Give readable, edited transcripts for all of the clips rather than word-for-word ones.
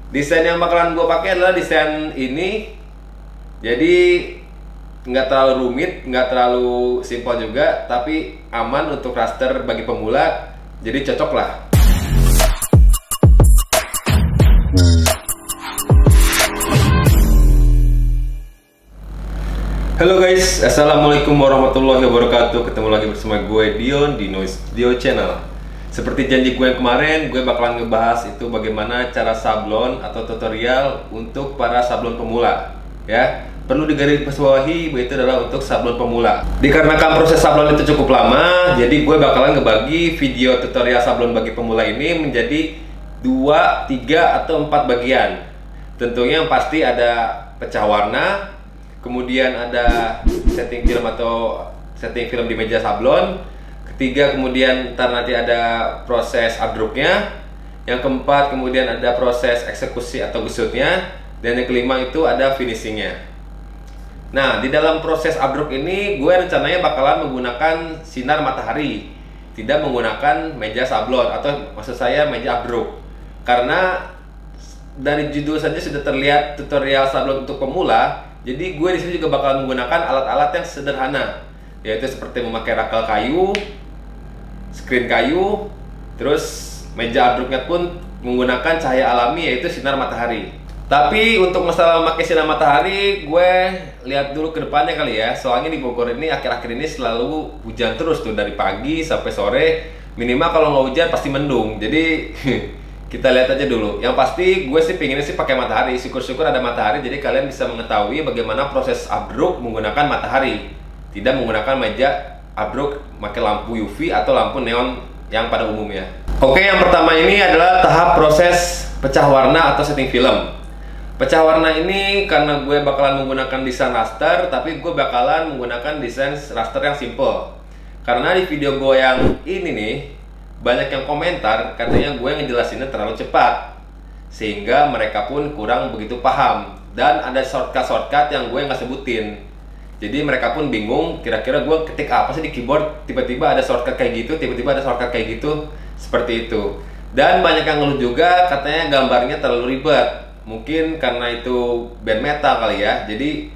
Desain yang bakalan gue pakai adalah desain ini. Jadi nggak terlalu rumit, nggak terlalu simpel juga, tapi aman untuk raster bagi pemula. Jadi cocok lah. Halo guys, assalamualaikum warahmatullahi wabarakatuh. Ketemu lagi bersama gue Dion di Noise Dio Channel. Seperti janji gue yang kemarin, gue bakalan ngebahas itu bagaimana cara sablon atau tutorial untuk para sablon pemula. Ya, perlu digarisbawahi bahwa itu adalah untuk sablon pemula. Dikarenakan proses sablon itu cukup lama, jadi gue bakalan ngebagi video tutorial sablon bagi pemula ini menjadi 2, 3, atau 4 bagian. Tentunya yang pasti ada pecah warna, kemudian ada setting film atau setting film di meja sablon. Ketiga, kemudian ntar nanti ada proses abdruknya. Yang keempat, kemudian ada proses eksekusi atau gusutnya. Dan yang kelima itu ada finishingnya. Nah, di dalam proses abdruk ini gue rencananya bakalan menggunakan sinar matahari, tidak menggunakan meja sablon, atau maksud saya meja abdruk. Karena dari judul saja sudah terlihat tutorial sablon untuk pemula. Jadi gue di sini juga bakal menggunakan alat-alat yang sederhana, yaitu seperti memakai rakel kayu, screen kayu, terus meja abdruknya pun menggunakan cahaya alami, yaitu sinar matahari. Tapi untuk masalah memakai sinar matahari, gue lihat dulu ke depannya kali ya. Soalnya di Bogor ini akhir-akhir ini selalu hujan terus tuh, dari pagi sampai sore. Minimal kalau nggak hujan pasti mendung. Jadi kita lihat aja dulu. Yang pasti gue sih pinginnya sih pakai matahari. Syukur-syukur ada matahari, jadi kalian bisa mengetahui bagaimana proses abdruk menggunakan matahari, tidak menggunakan meja abdruk pakai lampu UV atau lampu neon yang pada umumnya. Oke, yang pertama ini adalah tahap proses pecah warna atau setting film. Pecah warna ini karena gue bakalan menggunakan desain raster, tapi gue bakalan menggunakan desain raster yang simple. Karena di video gue yang ini nih, banyak yang komentar katanya gue ngejelasinnya terlalu cepat, sehingga mereka pun kurang begitu paham. Dan ada shortcut yang gue nggak sebutin. Jadi mereka pun bingung, kira-kira gue ketik apa sih di keyboard, tiba-tiba ada shortcut kayak gitu, tiba-tiba ada shortcut kayak gitu, seperti itu. Dan banyak yang ngeluh juga, katanya gambarnya terlalu ribet. Mungkin karena itu band metal kali ya, jadi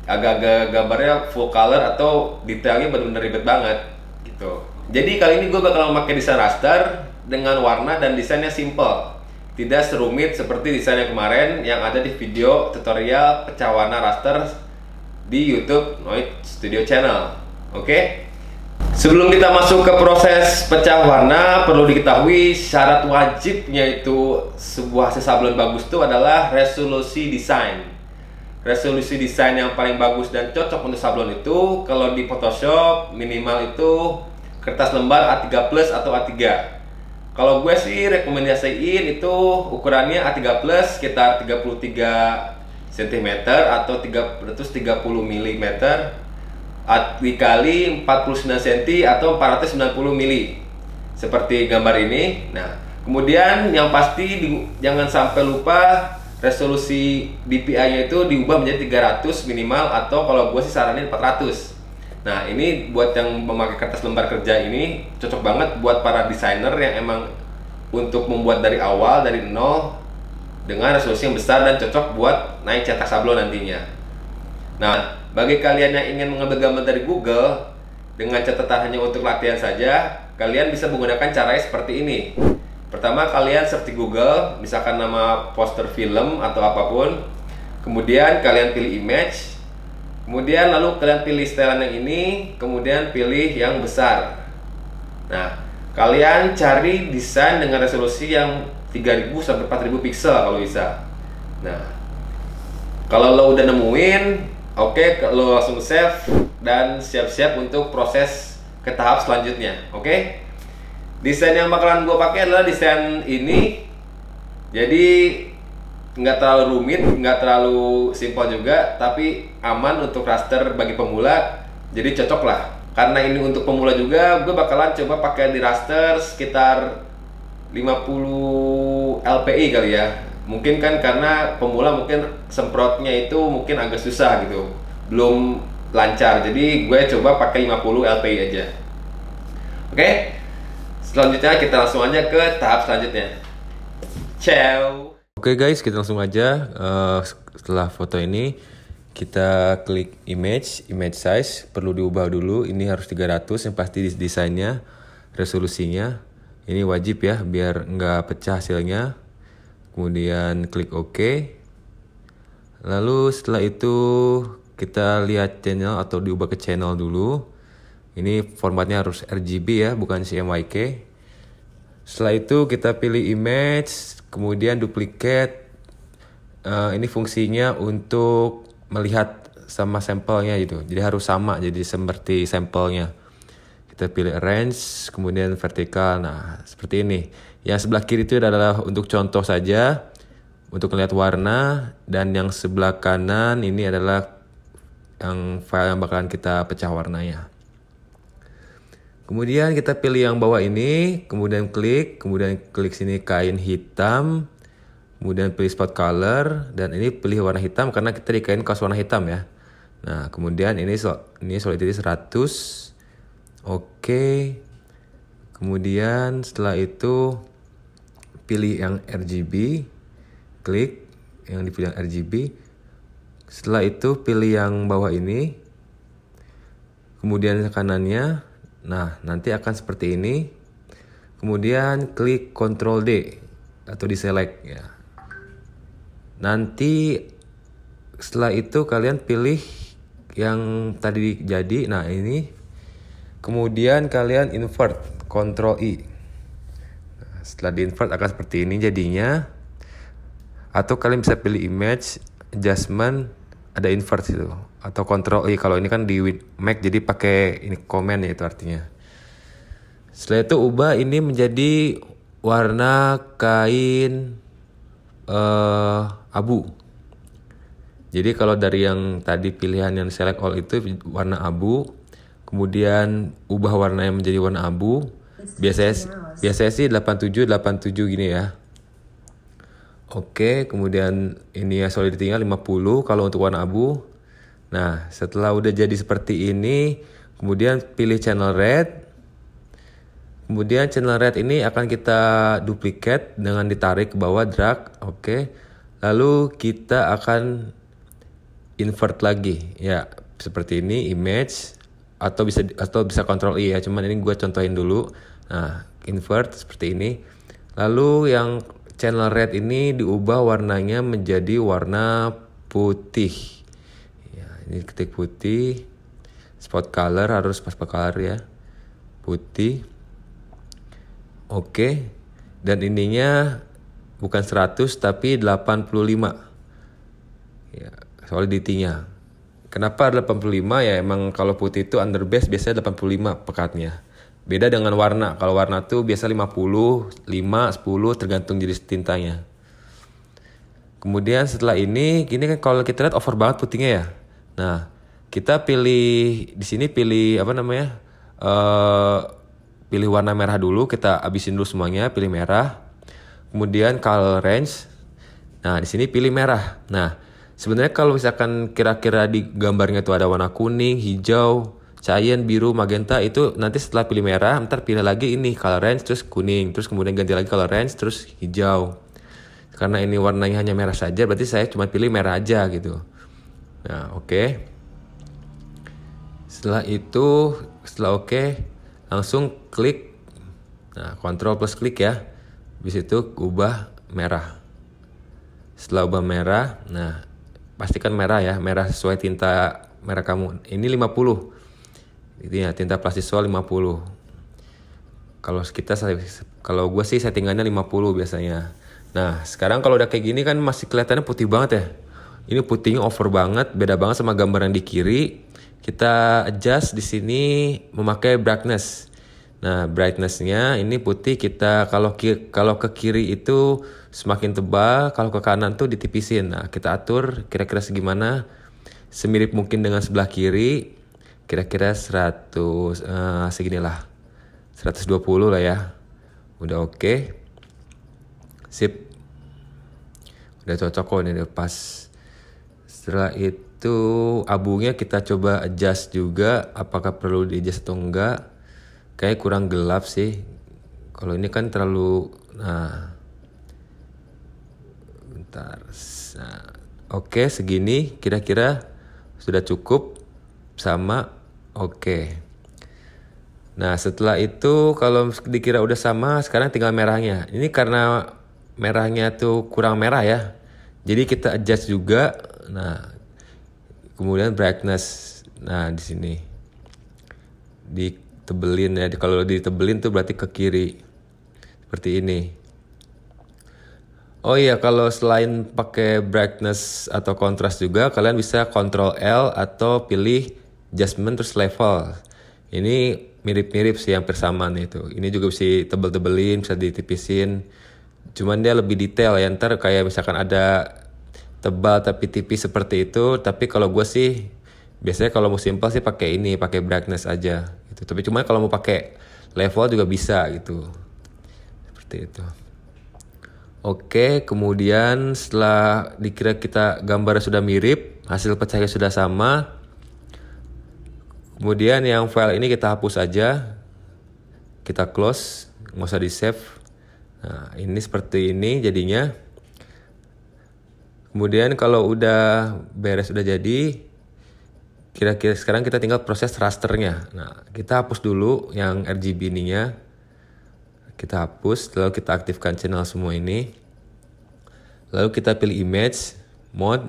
agak-agak gambarnya full color atau detailnya benar-benar ribet banget gitu. Jadi kali ini gue bakal memakai desain raster dengan warna dan desainnya simple, tidak serumit seperti desainnya kemarin yang ada di video tutorial pecah warna raster di YouTube Noise Studio Channel. Oke? Sebelum kita masuk ke proses pecah warna, perlu diketahui syarat wajibnya itu sebuah hasil sablon bagus itu adalah resolusi desain. Resolusi desain yang paling bagus dan cocok untuk sablon itu kalau di Photoshop minimal itu kertas lembar A3 plus atau A3. Kalau gue sih rekomendasiin itu ukurannya A3 plus sekitar 33 cm atau 330 mm dikali 49 cm atau 490 mm seperti gambar ini. Nah, kemudian yang pasti jangan sampai lupa resolusi DPI-nya itu diubah menjadi 300 minimal, atau kalau gue sih saranin 400. Nah, ini buat yang memakai kertas lembar kerja ini cocok banget buat para desainer yang emang untuk membuat dari awal, dari nol, dengan resolusi yang besar dan cocok buat naik cetak sablon nantinya. Nah, bagi kalian yang ingin mengambil gambar dari Google dengan catatan hanya untuk latihan saja, kalian bisa menggunakan caranya seperti ini. Pertama, kalian search di Google, misalkan nama poster film atau apapun. Kemudian kalian pilih image. Kemudian lalu kalian pilih setelan yang ini, kemudian pilih yang besar. Nah, kalian cari desain dengan resolusi yang 3000 sampai 4000 pixel kalau bisa. Nah, kalau lo udah nemuin, oke, lo langsung save dan siap-siap untuk proses ke tahap selanjutnya. Oke? Desain yang bakalan gue pakai adalah desain ini. Jadi nggak terlalu rumit, nggak terlalu simpel juga, tapi aman untuk raster bagi pemula. Jadi cocok lah. Karena ini untuk pemula juga, gue bakalan coba pakai di raster sekitar 50 LPI kali ya. Mungkin kan karena pemula mungkin semprotnya itu mungkin agak susah gitu, belum lancar. Jadi gue coba pakai 50 LPI aja. Oke? Selanjutnya kita langsung aja ke tahap selanjutnya. Ciao. Oke guys, kita langsung aja. Setelah foto ini kita klik image size, perlu diubah dulu. Ini harus 300, yang pasti desainnya, resolusinya. Ini wajib ya, biar nggak pecah hasilnya. Kemudian klik OK. Lalu setelah itu kita lihat channel atau diubah ke channel dulu. Ini formatnya harus RGB ya, bukan CMYK. Setelah itu kita pilih image, kemudian duplicate. Ini fungsinya untuk melihat sama sampelnya gitu. Jadi harus sama, jadi seperti sampelnya. Kita pilih arrange, kemudian vertikal. Nah, seperti ini. Yang sebelah kiri itu adalah untuk contoh saja, untuk melihat warna. Dan yang sebelah kanan ini adalah yang file yang bakalan kita pecah warnanya. Kemudian kita pilih yang bawah ini, kemudian klik sini kain hitam, kemudian pilih spot color, dan ini pilih warna hitam karena kita di kain kaos warna hitam ya. Nah, kemudian ini solidity 100, oke. Kemudian setelah itu pilih yang RGB, klik yang dipilih yang RGB. Setelah itu pilih yang bawah ini, kemudian kanannya. Nah, nanti akan seperti ini. Kemudian klik Ctrl D atau di select ya. Nanti setelah itu kalian pilih yang tadi jadi. Nah, ini. Kemudian kalian invert, Ctrl I. Nah, setelah di invert akan seperti ini jadinya. Atau kalian bisa pilih image, adjustment, ada invert itu. Atau Ctrl I, kalau ini kan di Mac jadi pakai ini komen ya, itu artinya. Setelah itu ubah ini menjadi warna kain abu. Jadi kalau dari yang tadi pilihan yang select all itu warna abu, kemudian ubah warnanya menjadi warna abu. Biasanya sih 87 gini ya. Oke, kemudian ini ya solidity-nya 50 kalau untuk warna abu. Nah, setelah udah jadi seperti ini, kemudian pilih channel red. Kemudian channel red ini akan kita duplicate dengan ditarik ke bawah, drag. Oke. Lalu kita akan invert lagi. Ya, seperti ini image atau bisa Ctrl I ya. Cuman ini gue contohin dulu. Nah, invert seperti ini. Lalu yang channel red ini diubah warnanya menjadi warna putih. Ini ketik putih, spot color harus spot color ya, putih. Oke, dan ininya bukan 100 tapi 85 ya, solidity-nya. Kenapa 85 ya, emang kalau putih itu underbase biasanya 85 pekatnya. Beda dengan warna, kalau warna tuh biasa 50, 5, 10 tergantung jenis tintanya. Kemudian setelah ini kan kalau kita lihat over banget putihnya ya. Nah, kita pilih di sini pilih pilih warna merah dulu, kita habisin dulu semuanya, pilih merah. Kemudian color range. Nah, di sini pilih merah. Nah, sebenarnya kalau misalkan kira-kira di gambarnya itu ada warna kuning, hijau, cyan, biru, magenta, itu nanti setelah pilih merah, ntar pilih lagi ini color range terus kuning, terus kemudian ganti lagi color range terus hijau. Karena ini warnanya hanya merah saja, berarti saya cuma pilih merah aja gitu. Nah, oke. Setelah oke, langsung klik. Nah, Ctrl plus klik ya. Habis itu ubah merah. Setelah ubah merah, nah, pastikan merah ya, merah sesuai tinta merah kamu. Ini 50. Itu ya, tinta plastisol 50. Kalau gue sih settingannya 50 biasanya. Nah, sekarang kalau udah kayak gini kan masih kelihatannya putih banget ya. Ini putihnya over banget, beda banget sama gambar yang di kiri. Kita adjust di sini memakai brightness. Nah, brightness-nya ini putih kita kalau ke kiri itu semakin tebal, kalau ke kanan tuh ditipisin. Nah, kita atur kira-kira segimana, semirip mungkin dengan sebelah kiri. Kira-kira 100 seginilah. 120 lah ya. Udah oke. Sip. Udah cocok kok, ini udah pas. Setelah itu abunya kita coba adjust juga, apakah perlu di adjust atau enggak. Kayak kurang gelap sih. Kalau ini kan terlalu, nah Bentar. Nah, oke, segini kira-kira sudah cukup sama. Oke. Nah, setelah itu kalau dikira udah sama, sekarang tinggal merahnya. Ini karena merahnya tuh kurang merah ya. Jadi kita adjust juga. Nah, kemudian brightness. Nah, di sini ditebelin ya. Kalau ditebelin tuh berarti ke kiri. Seperti ini. Oh iya, kalau selain pakai brightness atau kontras juga, kalian bisa Ctrl L atau pilih adjustment terus level. Ini mirip-mirip sih, hampir sama nih tuh. Ini juga bisa tebel-tebelin, bisa ditipisin. Cuman dia lebih detail ya. Ntar kayak misalkan ada tebal tapi tipis seperti itu. Tapi kalau gue sih biasanya kalau mau simple sih pakai ini, pakai brightness aja. Gitu. Tapi cuman kalau mau pakai level juga bisa gitu. Seperti itu. Oke, kemudian setelah dikira kita gambarnya sudah mirip, hasil pecahnya sudah sama. Kemudian yang file ini kita hapus aja. Kita close, nggak usah di save. Nah, ini seperti ini jadinya. Kemudian kalau udah beres, udah jadi, kira-kira sekarang kita tinggal proses rasternya. Nah, kita hapus dulu yang RGB ininya. Kita hapus, lalu kita aktifkan channel semua ini. Lalu kita pilih image, mode,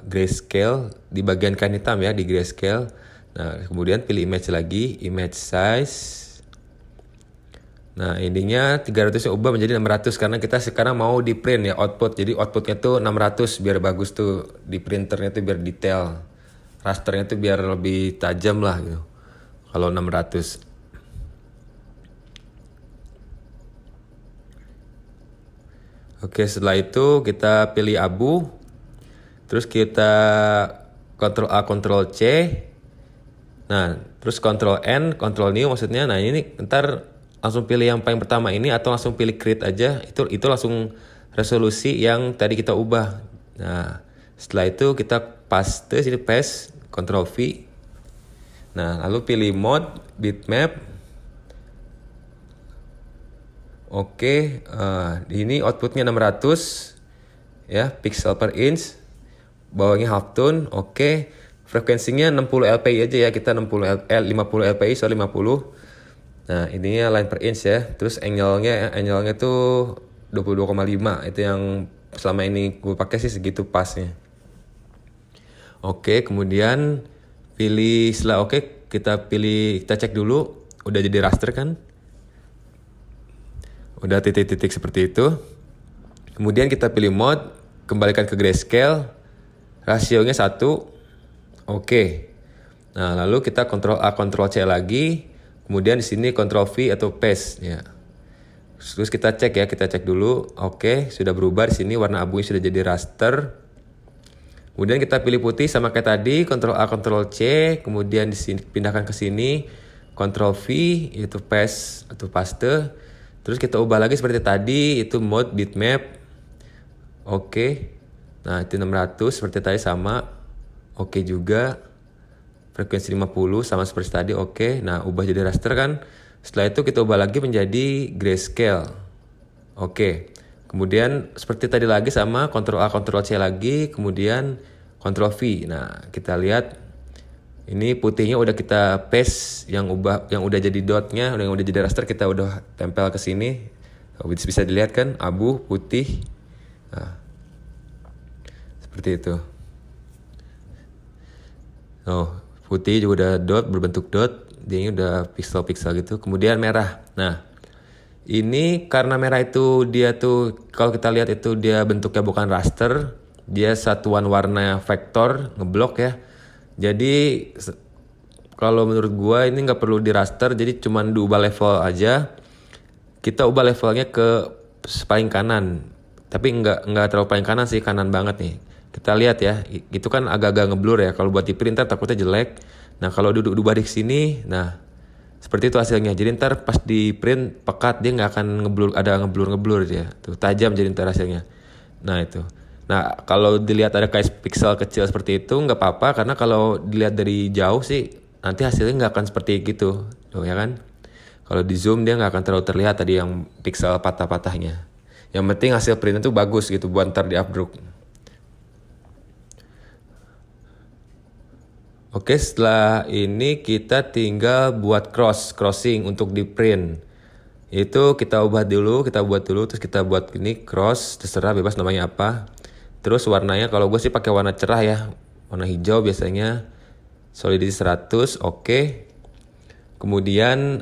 grayscale, di bagian kain hitam ya, di grayscale. Nah, kemudian pilih image lagi, image size. Nah, ininya 300 ubah menjadi 600 karena kita sekarang mau di print ya, output. Jadi outputnya tuh 600 biar bagus tuh, di printernya tuh biar detail. Rasternya tuh biar lebih tajam lah gitu. Kalau 600. Oke, setelah itu kita pilih abu. Terus kita Ctrl A, Ctrl C. Nah, terus Ctrl N, Ctrl New maksudnya. Nah, ini ntar langsung pilih yang paling pertama ini atau langsung pilih create aja. Itu langsung resolusi yang tadi kita ubah. Nah, setelah itu kita paste, sini paste, Ctrl V. Nah, lalu pilih mode, bitmap. Oke, ini outputnya 600 ya, pixel per inch. Bawahnya halftone. Oke, frekuensinya 60 LPI aja ya, kita 50 LPI, so 50. Nah, ininya line per inch ya. Terus angle-nya tuh 22,5. Itu yang selama ini gue pakai sih, segitu pasnya. Oke, kemudian setelah kita cek dulu udah jadi raster kan? Udah titik-titik seperti itu. Kemudian kita pilih mode, kembalikan ke grayscale, rasionya 1. Oke. Nah, lalu kita Ctrl A, Ctrl C lagi. Kemudian di sini Ctrl V atau paste ya. Terus kita cek dulu. Oke, sudah berubah di sini warna abunya sudah jadi raster. Kemudian kita pilih putih sama kayak tadi, Ctrl A, Ctrl C, kemudian di sini pindahkan ke sini, Ctrl V itu paste atau paste. Terus kita ubah lagi seperti tadi, itu mode bitmap. Oke. Nah, itu 600 seperti tadi sama. Oke juga. Frekuensi 50 sama seperti tadi. Oke. Nah, ubah jadi raster kan. Setelah itu kita ubah lagi menjadi grayscale. Oke. Kemudian seperti tadi lagi sama, Ctrl A, Ctrl C lagi, kemudian Ctrl V. Nah, kita lihat ini putihnya udah kita paste, yang udah jadi dotnya, yang udah jadi raster kita udah tempel ke sini. Bisa dilihat kan, abu, putih. Nah, seperti itu. Oh, putih juga udah dot, berbentuk dot. Dia udah pixel-pixel gitu. Kemudian merah. Nah, ini karena merah itu dia tuh, kalau kita lihat itu dia bentuknya bukan raster. Dia satuan warna vektor, ngeblok ya. Jadi kalau menurut gua ini nggak perlu di raster, jadi cuman diubah level aja. Kita ubah levelnya ke paling kanan, tapi nggak terlalu paling kanan sih, kanan banget nih. Kita lihat ya, itu kan agak-agak ngeblur ya. Kalau buat di printer takutnya jelek. Nah, kalau diubah di sini, nah seperti itu hasilnya. Jadi ntar pas di print pekat, dia nggak akan ngeblur, ada ngeblur dia. Tuh tajam jadi ntar hasilnya. Nah itu. Nah, kalau dilihat ada kayak pixel kecil seperti itu nggak apa-apa, karena kalau dilihat dari jauh sih nanti hasilnya nggak akan seperti gitu, tuh ya kan? Kalau di zoom dia nggak akan terlalu terlihat tadi yang pixel patah-patahnya. Yang penting hasil printnya tuh bagus gitu buat ntar di updruk. Oke, setelah ini kita tinggal buat crossing untuk di print. Itu kita buat dulu, terus kita buat ini cross, terserah bebas namanya apa. Terus warnanya kalau gue sih pakai warna cerah ya, warna hijau biasanya. Solidity 100, oke. Kemudian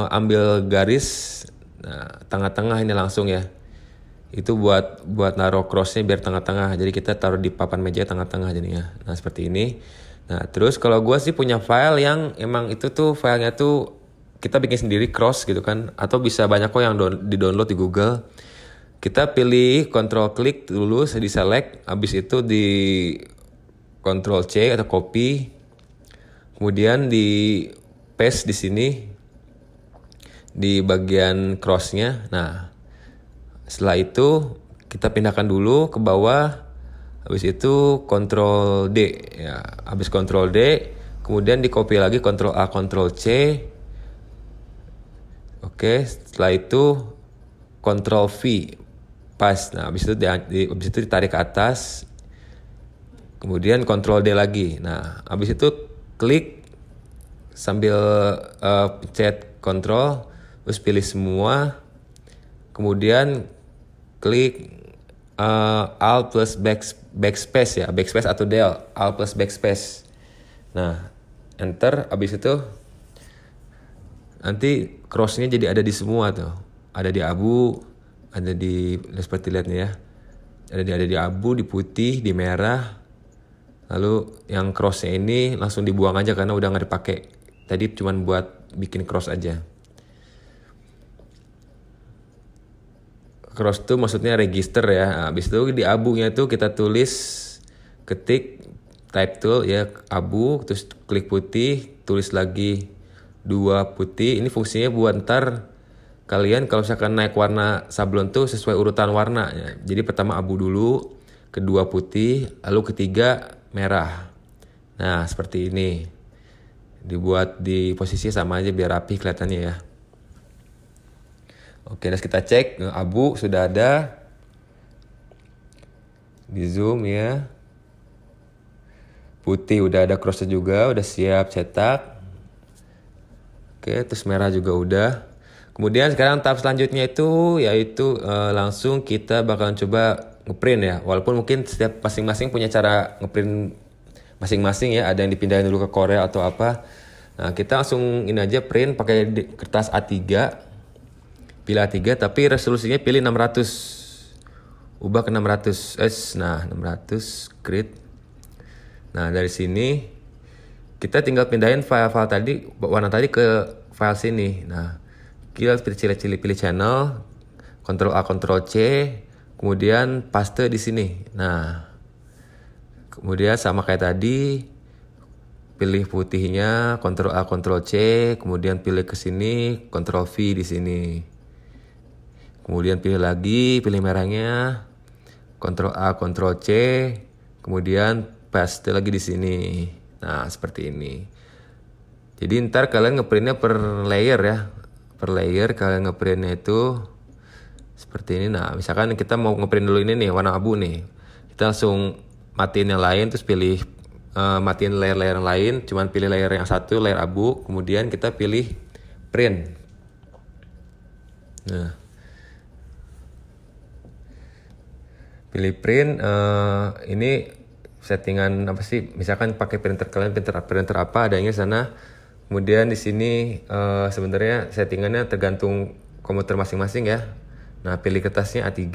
ambil garis, nah, tengah-tengah ini langsung ya. Itu buat naruh crossnya biar tengah-tengah. Jadi kita taruh di papan meja tengah-tengah jadinya. Nah seperti ini. Nah terus kalau gue sih punya file yang emang itu tuh filenya tuh kita bikin sendiri cross gitu kan. Atau bisa banyak kok yang di-download di Google. Kita pilih Ctrl klik dulu, di select. Habis itu di Ctrl C atau copy. Kemudian di paste di sini. Di bagian crossnya. Nah setelah itu kita pindahkan dulu ke bawah. Habis itu Ctrl D ya. Habis Ctrl D, kemudian di copy lagi Ctrl A, Ctrl C. Oke, setelah itu Ctrl V, paste. Nah, habis itu ditarik ke atas. Kemudian Ctrl D lagi. Nah, habis itu klik sambil pencet Ctrl, terus pilih semua. Kemudian klik Alt plus backspace ya, backspace atau del, Alt plus backspace. Nah, enter, habis itu nanti crossnya jadi ada di semua tuh, ada di abu, ada di seperti lihat nih ya, ada di abu, di putih, di merah. Lalu yang crossnya ini langsung dibuang aja karena udah nggak dipakai. Tadi cuman buat bikin cross aja. Cross itu maksudnya register ya. Habis itu di abunya itu kita tulis, ketik type tool ya, abu, terus klik putih, tulis lagi 2 putih. Ini fungsinya buat ntar kalian kalau misalkan naik warna sablon tuh sesuai urutan warna ya. Jadi pertama abu dulu, kedua putih, lalu ketiga merah. Nah seperti ini. Dibuat di posisi sama aja biar rapi kelihatannya ya. Oke, terus kita cek abu sudah ada. Di zoom ya. Putih udah ada crossnya juga, udah siap cetak. Oke, terus merah juga udah. Kemudian sekarang tahap selanjutnya itu yaitu langsung kita bakalan coba ngeprint ya. Walaupun mungkin setiap masing-masing punya cara ngeprint masing-masing ya. Ada yang dipindahin dulu ke Corel atau apa. Nah, kita langsung ini aja print pakai kertas A3. Pilih A3 tapi resolusinya pilih 600. Ubah ke 600. Nah, 600 grid. Nah, dari sini kita tinggal pindahin file-file tadi, warna tadi ke file sini. Nah, kita pilih channel, Ctrl A, Ctrl C, kemudian paste di sini. Nah, kemudian sama kayak tadi, pilih putihnya, Ctrl A, Ctrl C, kemudian pilih ke sini, Ctrl V di sini. Kemudian pilih lagi, pilih merahnya, Ctrl A, Ctrl C, kemudian paste lagi di sini. Nah, seperti ini. Jadi ntar kalian ngeprintnya per layer ya. Per layer kalian ngeprintnya itu seperti ini. Nah, misalkan kita mau ngeprint dulu ini nih, warna abu nih. Kita langsung matiin yang lain, terus pilih matiin layer-layer yang lain. Cuman pilih layer yang satu, layer abu. Kemudian kita pilih print. Nah, pilih print, ini settingan apa sih? Misalkan pakai printer kalian, printer apa adanya sana. Kemudian di sini sebenarnya settingannya tergantung komputer masing-masing ya. Nah, pilih kertasnya A3.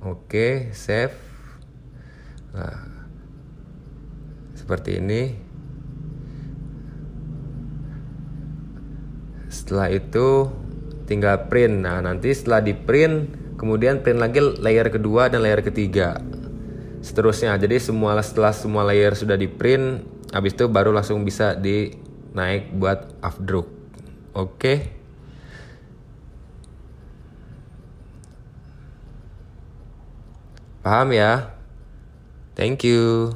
Oke, save. Nah, seperti ini. Setelah itu tinggal print. Nah, nanti setelah di print, kemudian print lagi layer kedua dan layer ketiga. Seterusnya. Jadi setelah semua layer sudah di print, habis itu baru langsung bisa dinaik buat updruk. Oke. Paham ya? Thank you.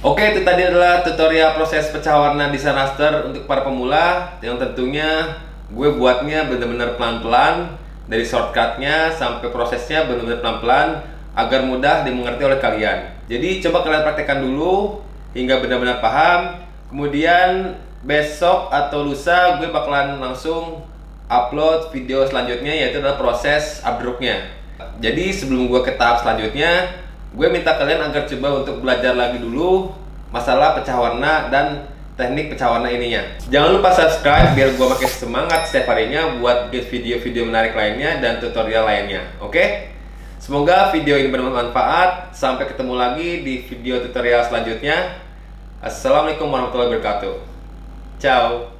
Oke, itu tadi adalah tutorial proses pecah warna desain raster untuk para pemula yang tentunya gue buatnya benar-benar pelan-pelan dari shortcutnya sampai prosesnya benar-benar pelan-pelan agar mudah dimengerti oleh kalian. Jadi coba kalian praktekkan dulu hingga benar-benar paham. Kemudian besok atau lusa gue bakalan langsung upload video selanjutnya, yaitu adalah proses updruknya. Jadi sebelum gue ke tahap selanjutnya, gue minta kalian agar coba untuk belajar lagi dulu masalah pecah warna dan teknik pecah warna ininya. Jangan lupa subscribe biar gue makin semangat setiap harinya buat bikin video-video menarik lainnya dan tutorial lainnya. Oke? Semoga video ini bermanfaat. Sampai ketemu lagi di video tutorial selanjutnya. Assalamualaikum warahmatullahi wabarakatuh. Ciao.